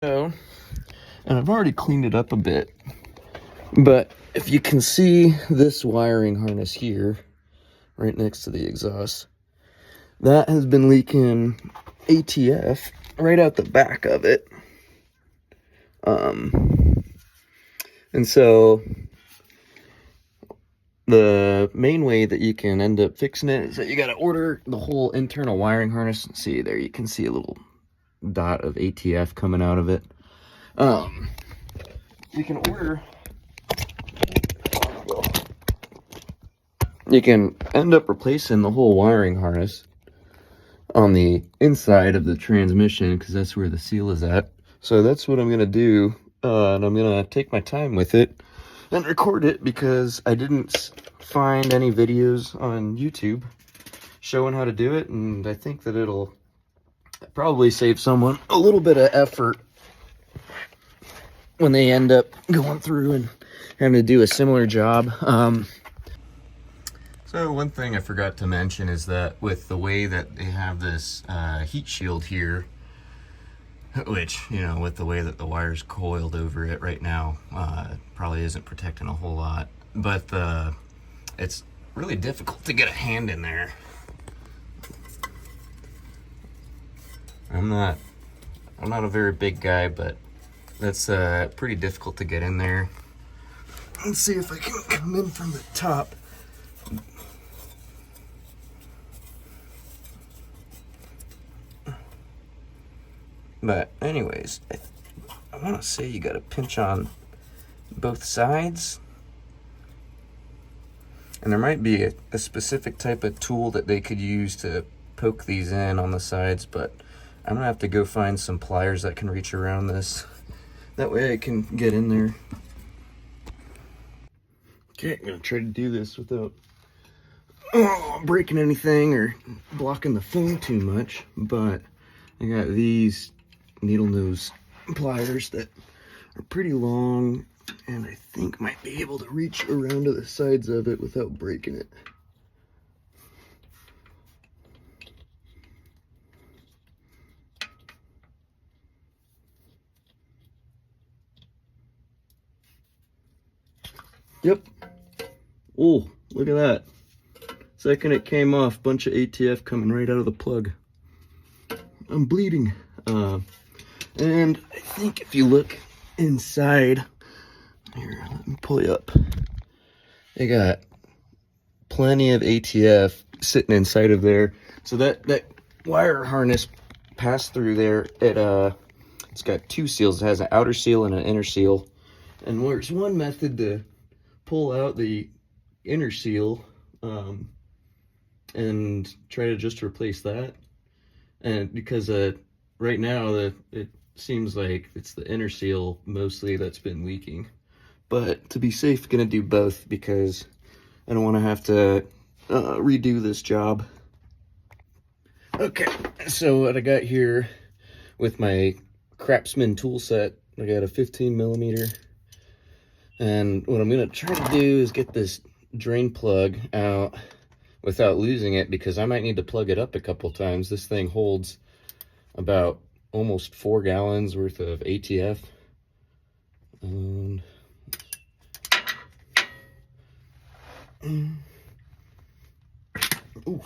So, and I've already cleaned it up a bit, but if you can see this wiring harness here, right next to the exhaust, that has been leaking ATF right out the back of it. And so the main way that you can end up fixing it is that you got to order the whole internal wiring harness. See there, you can see a little dot of ATF coming out of it. You can order, you can end up replacing the whole wiring harness on the inside of the transmission, because that's where the seal is at. So that's what I'm gonna do, and I'm gonna take my time with it and record it, because I didn't find any videos on YouTube showing how to do it, and I think that it'll probably save someone a little bit of effort when they end up going through and having to do a similar job. So one thing I forgot to mention is that with the way that they have this heat shield here, which, you know, with the way that the wire's coiled over it right now, probably isn't protecting a whole lot, but it's really difficult to get a hand in there. I'm not a very big guy, but that's pretty difficult to get in there. Let's see if I can come in from the top. But anyways, I want to say you got to pinch on both sides. And there might be a specific type of tool that they could use to poke these in on the sides, but I'm gonna have to go find some pliers that can reach around this. That way I can get in there. Okay, I'm gonna try to do this without breaking anything or blocking the phone too much, but I got these needle nose pliers that are pretty long, and I think might be able to reach around to the sides of it without breaking it. Yep. Oh, look at that. Second it came off, bunch of ATF coming right out of the plug. I'm bleeding. And I think if you look inside, here, let me pull you up. They got plenty of ATF sitting inside of there. So that wire harness passed through there. It's got two seals. It has an outer seal and an inner seal. And there's one method to pull out the inner seal and try to just replace that. And because right now it seems like it's the inner seal mostly that's been leaking. But to be safe, gonna do both, because I don't want to have to redo this job. Okay, so what I got here with my Craftsman tool set, I got a 15 millimeter. And what I'm gonna try to do is get this drain plug out without losing it, because I might need to plug it up a couple times. This thing holds about almost 4 gallons worth of ATF. And ooh,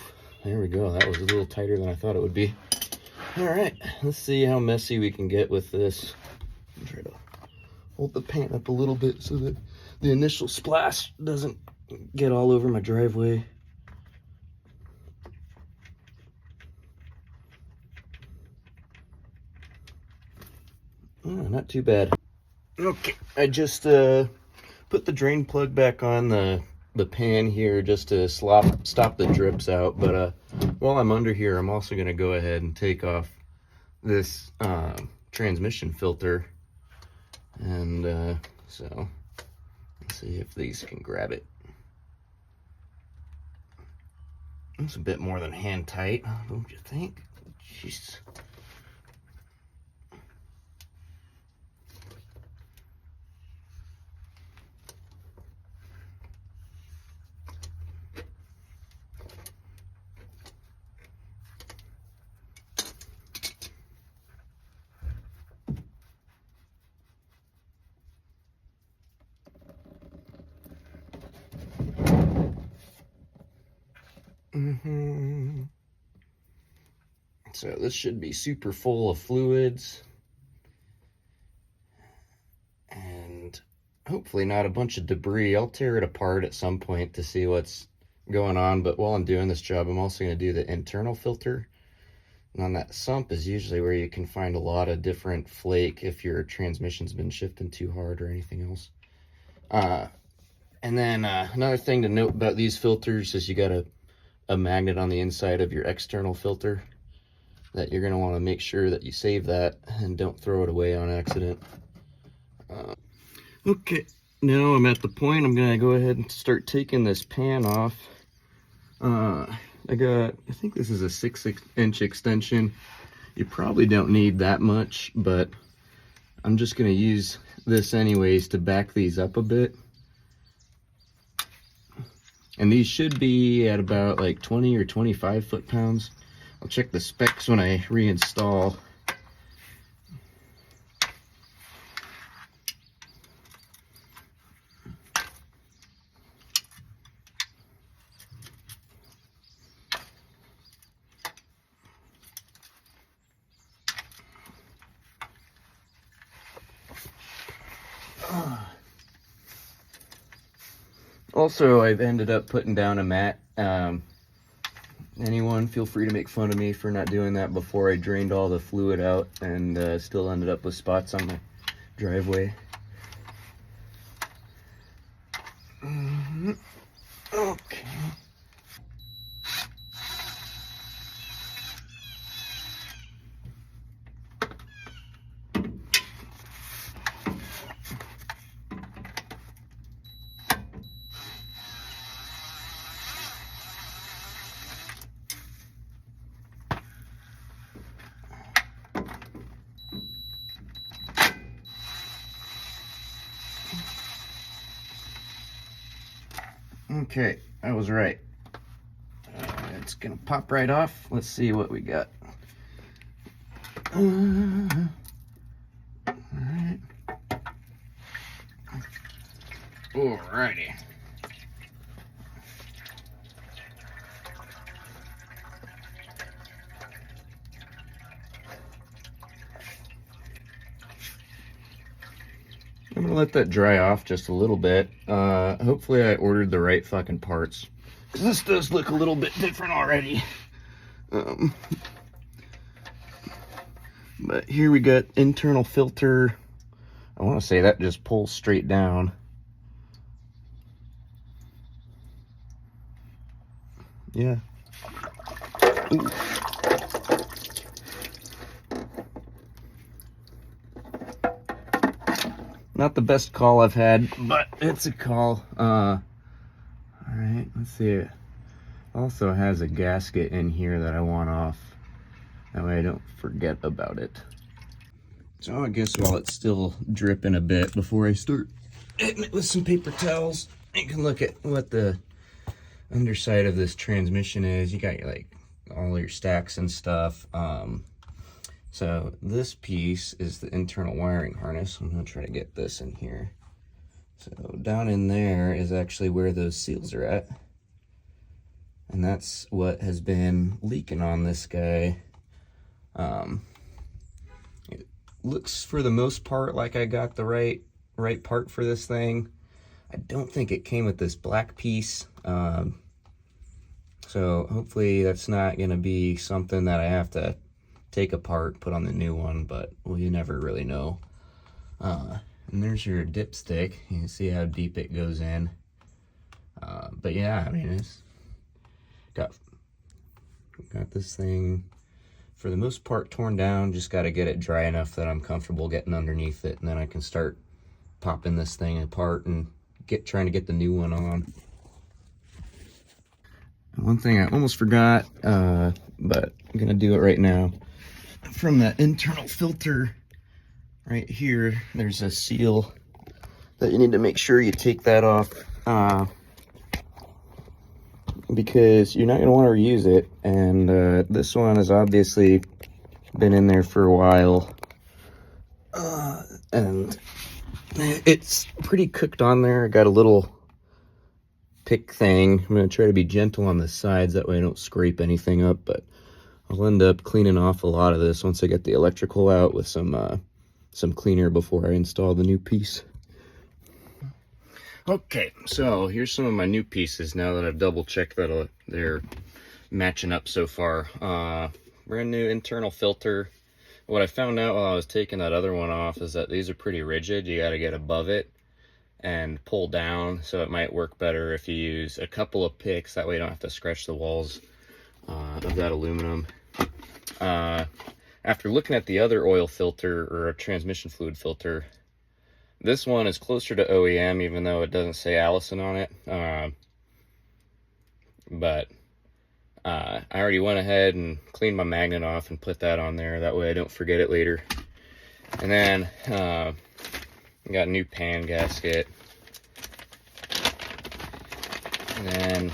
there we go. That was a little tighter than I thought it would be. All right, let's see how messy we can get with this. I'll try to hold the paint up a little bit so that the initial splash doesn't get all over my driveway. Oh, not too bad. Okay, I just put the drain plug back on the pan here just to stop the drips out. But while I'm under here, I'm also going to go ahead and take off this transmission filter. And so let's see if these can grab it. It's a bit more than hand tight, don't you think? Jeez. So this should be super full of fluids. And hopefully not a bunch of debris. I'll tear it apart at some point to see what's going on, but while I'm doing this job, I'm also going to do the internal filter. And on that sump is usually where you can find a lot of different flake if your transmission's been shifting too hard or anything else. And then another thing to note about these filters is you got a magnet on the inside of your external filter that you're going to want to make sure that you save that and don't throw it away on accident. Okay, now I'm at the point I'm going to go ahead and start taking this pan off. I think this is a 6-inch extension. You probably don't need that much, but I'm just going to use this anyways to back these up a bit. And these should be at about like 20 or 25 foot-pounds. I'll check the specs when I reinstall. Also, I've ended up putting down a mat. Anyone, feel free to make fun of me for not doing that before I drained all the fluid out and still ended up with spots on my driveway. Okay. Okay, I was right. It's gonna pop right off. Let's see what we got. Alright. Alrighty. I'm gonna let that dry off just a little bit. Hopefully I ordered the right fucking parts, because this does look a little bit different already. But here we got internal filter. I want to say that just pulls straight down. Yeah. Ooh. Not the best call I've had, but it's a call. All right, let's see. It also has a gasket in here that I want off. That way I don't forget about it. So I guess while it's still dripping a bit, before I start hitting it with some paper towels, you can look at what the underside of this transmission is. You got like all your stacks and stuff. So this piece is the internal wiring harness. I'm gonna try to get this in here. So down in there is actually where those seals are at. And that's what has been leaking on this guy. It looks for the most part like I got the right part for this thing. I don't think it came with this black piece. So hopefully that's not gonna be something that I have to take apart, put on the new one, but well, you never really know. And there's your dipstick. You can see how deep it goes in. But yeah, I mean, it's got this thing for the most part torn down. Just got to get it dry enough that I'm comfortable getting underneath it, and then I can start popping this thing apart and trying to get the new one on. One thing I almost forgot, but I'm gonna do it right now. From the internal filter right here, there's a seal that you need to make sure you take that off, because you're not going to want to reuse it. And this one has obviously been in there for a while, and it's pretty cooked on there. I got a little pick thing. I'm going to try to be gentle on the sides, that way I don't scrape anything up, but I'll end up cleaning off a lot of this once I get the electrical out with some cleaner before I install the new piece. Okay, so here's some of my new pieces now that I've double checked that they're matching up so far. Brand new internal filter. What I found out while I was taking that other one off is that these are pretty rigid. You got to get above it and pull down, so it might work better if you use a couple of picks. That way you don't have to scratch the walls of that aluminum. After looking at the other oil filter, or a transmission fluid filter, this one is closer to OEM, even though it doesn't say Allison on it. But I already went ahead and cleaned my magnet off and put that on there. That way I don't forget it later. And then I got a new pan gasket. And then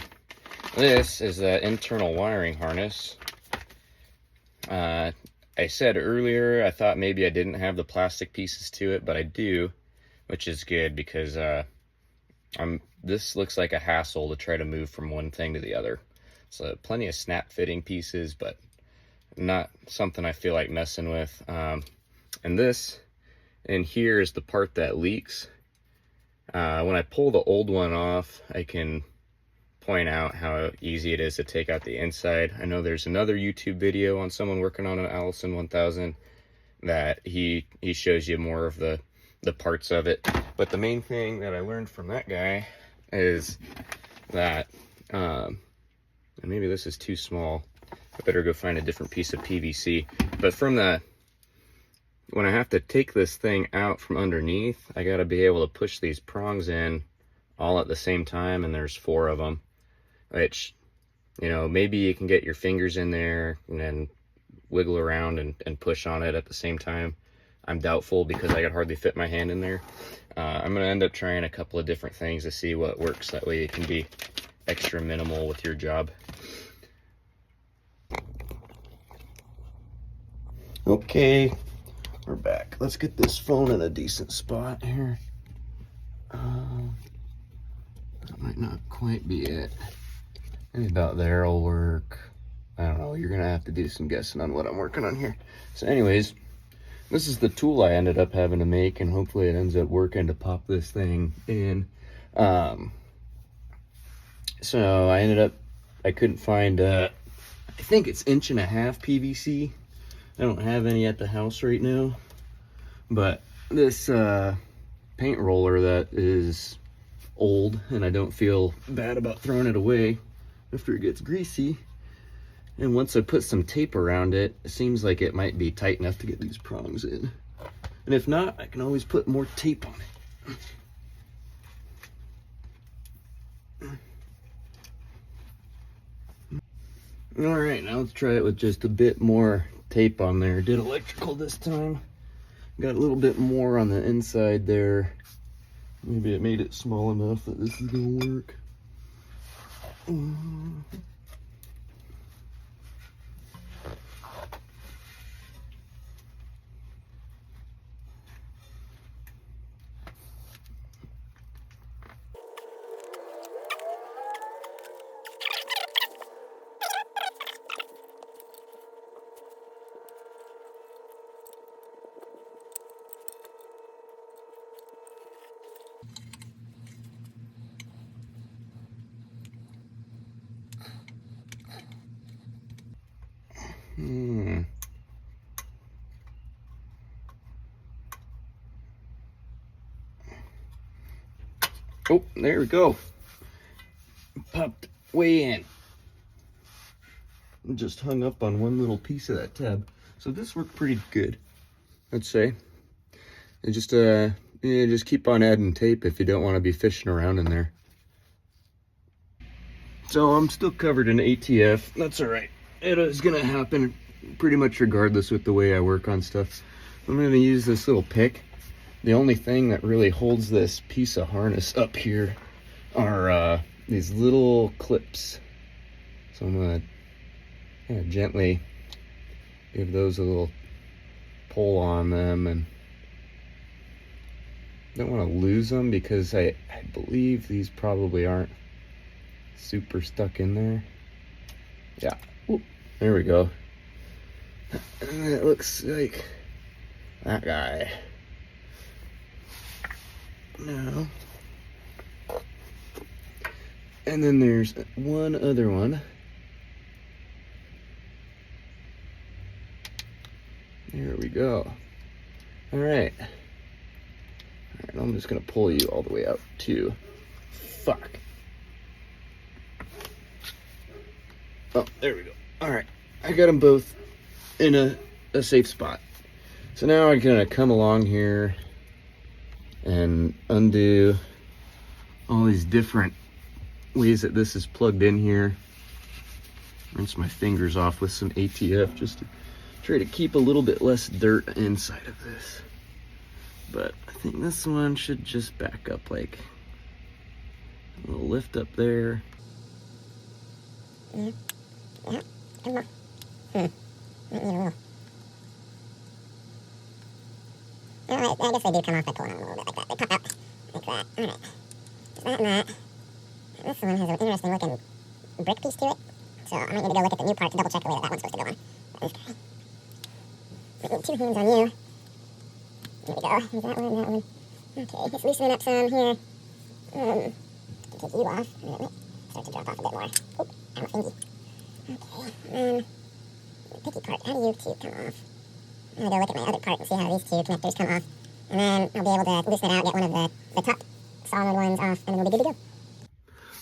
this is the internal wiring harness. I said earlier I thought maybe I didn't have the plastic pieces to it, but I do, which is good because this looks like a hassle to try to move from one thing to the other. So plenty of snap fitting pieces, but not something I feel like messing with. And this in here is the part that leaks. When I pull the old one off, I can point out how easy it is to take out the inside. I know there's another YouTube video on someone working on an Allison 1000 that he shows you more of the parts of it. But the main thing that I learned from that guy is that, and maybe this is too small, I better go find a different piece of PVC. But when I have to take this thing out from underneath, I got to be able to push these prongs in all at the same time, and there's 4 of them, which, you know, maybe you can get your fingers in there and then wiggle around and push on it at the same time. I'm doubtful because I could hardly fit my hand in there. I'm going to end up trying a couple of different things to see what works. That way you can be extra minimal with your job. Okay, we're back. Let's get this phone in a decent spot here. That might not quite be it. Maybe about there will work. I don't know. You're going to have to do some guessing on what I'm working on here. So anyways, this is the tool I ended up having to make, and hopefully it ends up working to pop this thing in. So I couldn't find, I think it's 1.5 inch PVC. I don't have any at the house right now, but this paint roller that is old, and I don't feel bad about throwing it away after it gets greasy. And once I put some tape around it, it seems like it might be tight enough to get these prongs in. And if not, I can always put more tape on it. All right, now let's try it with just a bit more tape on there. Did electrical this time. Got a little bit more on the inside there. Maybe it made it small enough that this is gonna work. Oh, there we go. Popped way in. Just hung up on one little piece of that tab. So this worked pretty good, I'd say. And just keep on adding tape if you don't want to be fishing around in there. So I'm still covered in ATF. That's all right. It is gonna happen pretty much regardless with the way I work on stuff. I'm gonna use this little pick. The only thing that really holds this piece of harness up here are these little clips. So I'm gonna kind of gently give those a little pull on them, and don't want to lose them because I believe these probably aren't super stuck in there. Yeah, ooh, there we go. And it looks like that guy. Now, and then there's one other one. There we go. All right. I'm just gonna pull you all the way out too. Fuck. Oh, there we go. All right, I got them both in a safe spot. So now I'm gonna come along here and undo all these different ways that this is plugged in here. Rinse my fingers off with some ATF just to try to keep a little bit less dirt inside of this. But I think this one should just back up, like a little lift up there. Yeah, come on. Might need a little. Alright, I guess they do come off by pulling on a little bit like that. They pop out like that. Alright. There's that and that. This one has an interesting looking brick piece to it. So I might need to go look at the new part to double check the way that one's supposed to go on. This guy. Might need 2 hands on you. There we go. There's that one and that one. Okay, it's loosening up some here. Can take you off. And it might start to drop off a bit more. Oh, I'm a thingy. Okay, and then the picky part. How do you two come off? I'm gonna go look at my other part and see how these 2 connectors come off. And then I'll be able to loosen it out, get one of the top solid ones off, and then we'll be good to go.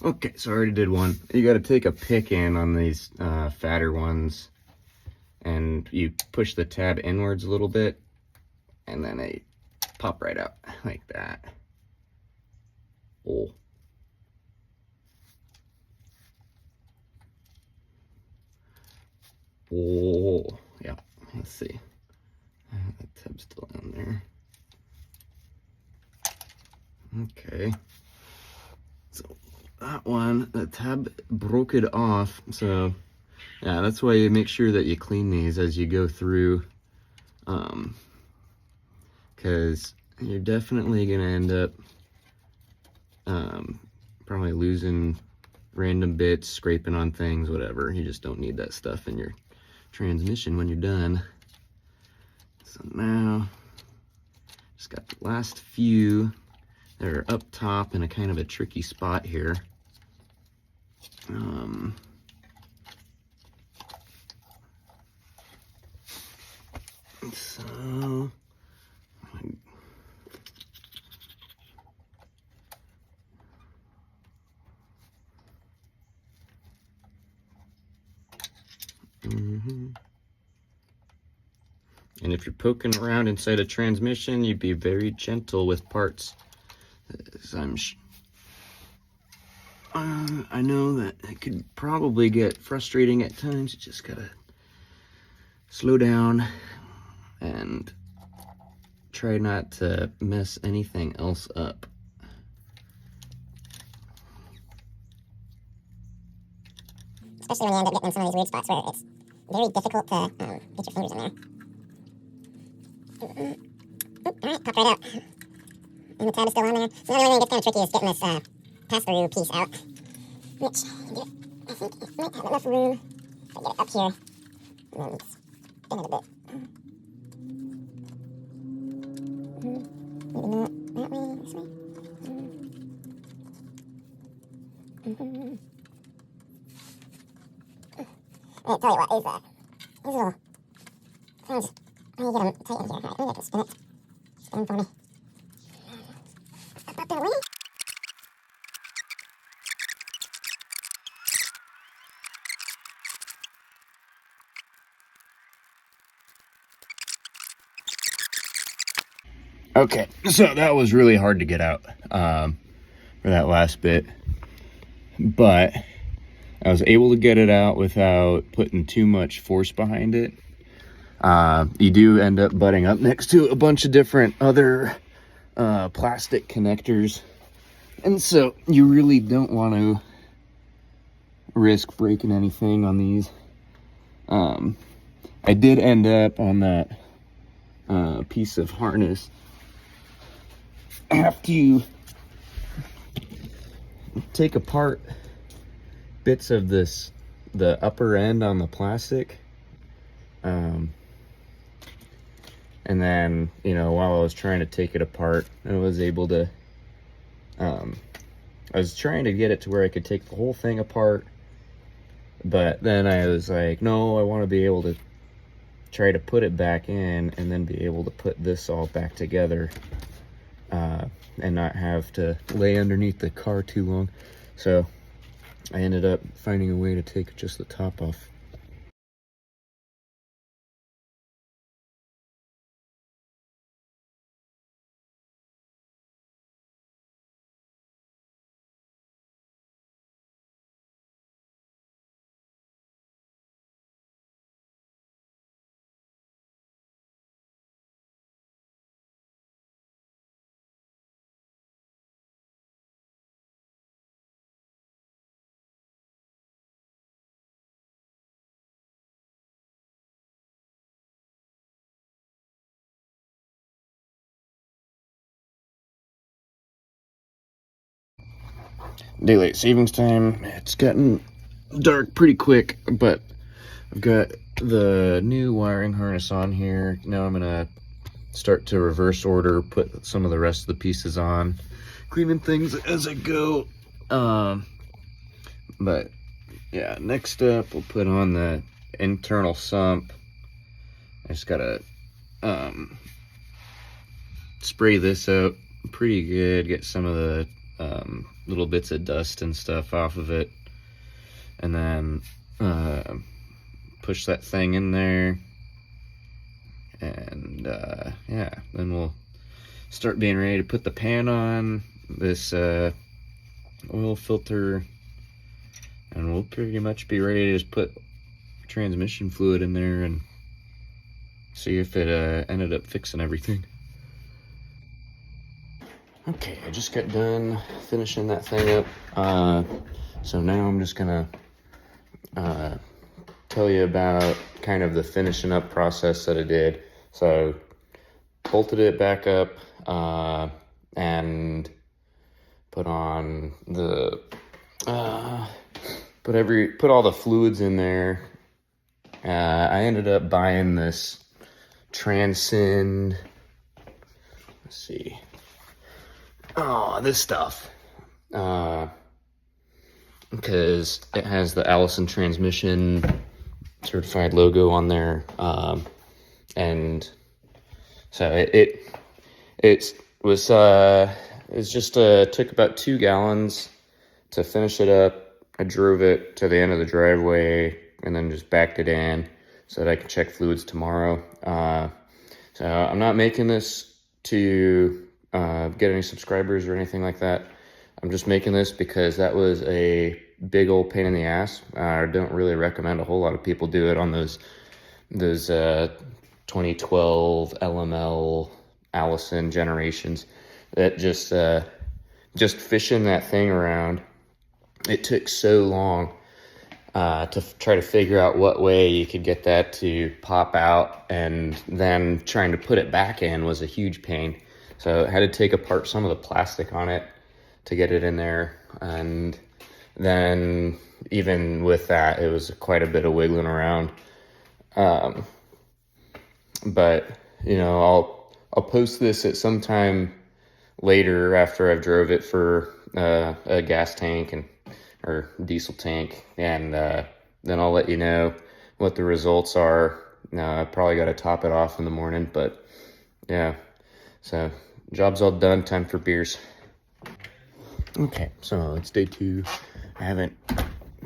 Okay, so I already did one. You got to take a pick in on these fatter ones, and you push the tab inwards a little bit, and then they pop right out like that. Oh. Oh, yeah, let's see. The tab's still down there. Okay. So that one, the tab broke it off. So yeah, that's why you make sure that you clean these as you go through. Because you're definitely gonna end up probably losing random bits, scraping on things, whatever. You just don't need that stuff in your transmission when you're done. So now, just got the last few that are up top in a kind of a tricky spot here. So and if you're poking around inside a transmission, you'd be very gentle with parts. As I know that it could probably get frustrating at times. You just gotta slow down and try not to mess anything else up. Especially when you end up getting in some of these weird spots where it's very difficult to get your fingers in there. Alright, pop right out. And the tab is still on there. So the only thing that's kind of tricky is getting this pass-through piece out. Which, I think it might have enough room if I get it up here. And then spin it a bit. Maybe not that way, this way. I'll tell you what, these little things, how do you get them tight in here? Alright, let me get to spin it. Spin them for me. Up and away. Okay, so that was really hard to get out for that last bit, but I was able to get it out without putting too much force behind it. You do end up butting up next to a bunch of different other plastic connectors, and so you really don't want to risk breaking anything on these. I did end up on that piece of harness. After you take apart bits of the upper end on the plastic. And then, you know, while I was trying to take it apart, I was able to, I was trying to get it to where I could take the whole thing apart, but then I was like, no, I want to be able to try to put it back in and then be able to put this all back together, and not have to lay underneath the car too long. So I ended up finding a way to take just the top off. Daylight savings time. It's gotten dark pretty quick, but I've got the new wiring harness on here. Now I'm gonna start to reverse order, put some of the rest of the pieces on, cleaning things as I go. But yeah, next up we'll put on the internal sump. I just gotta spray this out pretty good, get some of the little bits of dust and stuff off of it, and then push that thing in there, and yeah, then we'll start being ready to put the pan on this oil filter, and we'll pretty much be ready to just put transmission fluid in there and see if it ended up fixing everything. Okay, I just got done finishing that thing up, so now I'm just gonna tell you about kind of the finishing up process that I did. So bolted it back up, and put on the put all the fluids in there. I ended up buying this Transin, let's see, this stuff, because it has the Allison transmission certified logo on there, and so it was just took about 2 gallons to finish it up. I drove it to the end of the driveway and then just backed it in so that I could check fluids tomorrow. So I'm not making this to get any subscribers or anything like that. I'm just making this because that was a big old pain in the ass. I don't really recommend a whole lot of people do it on those 2012 LML Allison generations. That just fishing that thing around, it took so long to try to figure out what way you could get that to pop out, and then trying to put it back in was a huge pain. So I had to take apart some of the plastic on it to get it in there, and then even with that, it was quite a bit of wiggling around. But you know, I'll post this at some time later after I've drove it for a gas tank or diesel tank, and then I'll let you know what the results are. I probably got to top it off in the morning, but yeah, so job's all done, time for beers. Okay, so it's day 2. I haven't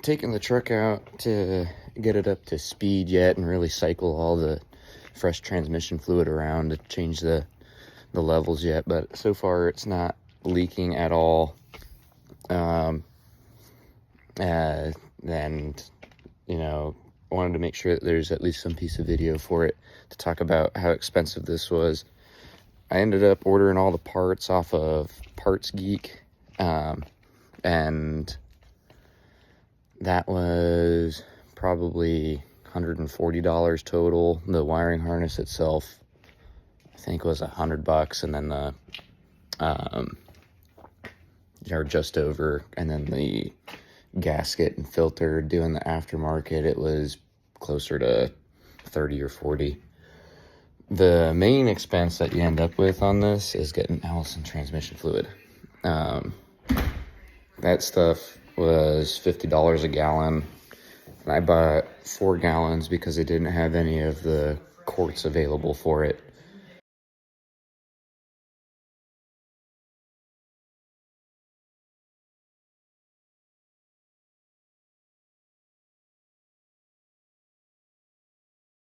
taken the truck out to get it up to speed yet and really cycle all the fresh transmission fluid around to change the levels yet, but so far it's not leaking at all. And you know, wanted to make sure that there's at least some piece of video for it to talk about how expensive this was. I ended up ordering all the parts off of Parts Geek, and that was probably $140 total. The wiring harness itself, I think, was $100, and then the or just over, and then the gasket and filter. Doing the aftermarket, it was closer to 30 or 40. The main expense that you end up with on this is getting Allison transmission fluid. That stuff was $50 a gallon. And I bought 4 gallons because they didn't have any of the quarts available for it.